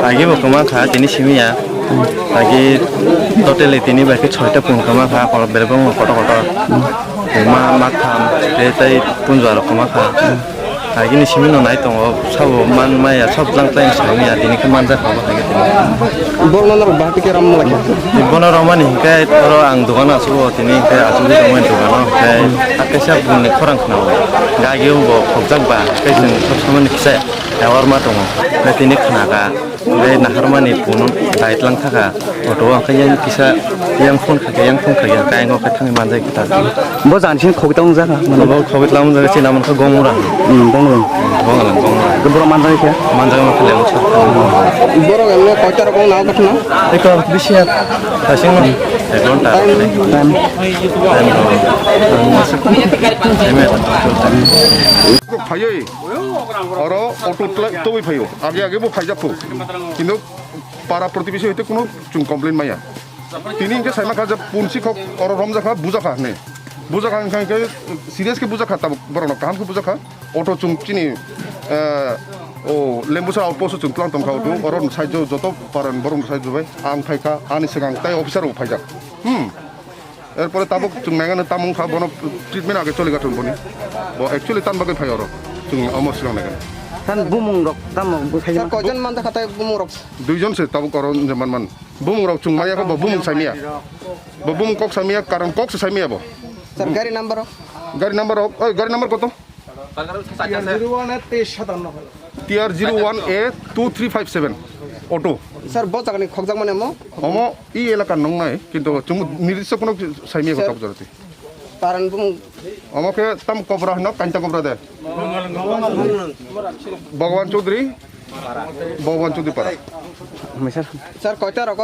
lagi bokoma kha tini simia lagi total tini baki 6টা pun kama kha kalau berbang kotor ma kham tai punjar kama kha lagi ni simin nai tong sab man maya sab lang time simia tini ke manja kama lagi tini বর্ণনার বাহাতি কে রাম লাগে bono romani kai toro ang dukan asu tini kai asu di rumah dukan kai akesha bun korang kenal gagi bo khokjak ba kai jeng sob samani kisa awar ma dong na tini khanaga be naharmani punun light lang thaka auto ang yang kisa yang phone khaya kai ngo kai thangi manjai kita bo jansin khobitang jaga bo khobit lam jaga china man kha gomura বংরং gomura বড় মানজাই কে manjai ma khale musa বড় এমনে কয়টা রকম নাও কাটনা eko bisia kasing no egonta time फायो और auto तो भी फायो आगे आगे वो फाइजा फो किंतु पारा प्रतिवेशी होते कोनो चुन कंप्लेन माया तिनी इनके साइमा खा जब पुंसी खो और रमजा खा बुजा खा ने बुजा खा के सीरियस के बुजा खा तब बरनो काम के बुजा खा ऑटो चुन चिनी ओ लेम्बुसा आउटपोस्ट चुन प्लान तम खा ऑटो और साइज जो जतो पारन बरन साइज जुबाय आं फाइका आनि सिगां ताइ अफिसार ও फाइजा এরপরে তাবক চুং মেগানো তামুং খা বন ট্রিটমেন্ট আগে চলে গাঠুন বনি ও অ্যাকচুয়ালি তান বাগে ফাইর চুং আমর সিগাং নাগান তান বুমুং রক তাম খাইজা কয়জন মানজা খাতায় বুমুং রক দুইজন সে তাবক করন যেমান মান বুমুং রক চুং মায়া কো বুমুং সাইমিয়া বুমুং কক সাইমিয়া কারণ কক সাইমিয়া ব স্যার গাড়ি নাম্বার গাড়ি নাম্বার কত TR 01A 2357 অটো স্যার বড় জায়গা খকজাক মানে মো অম ই এলাকা নং নাই কিন্তু চুং নির্দিষ্ট কোনো সাইমিয়া কথা বুঝাতে পারান বুমুং আমাকে তাম কবরা হন কাঞ্চা কবরা দে ভগবান চৌধুরী পারা স্যার কয়টা রক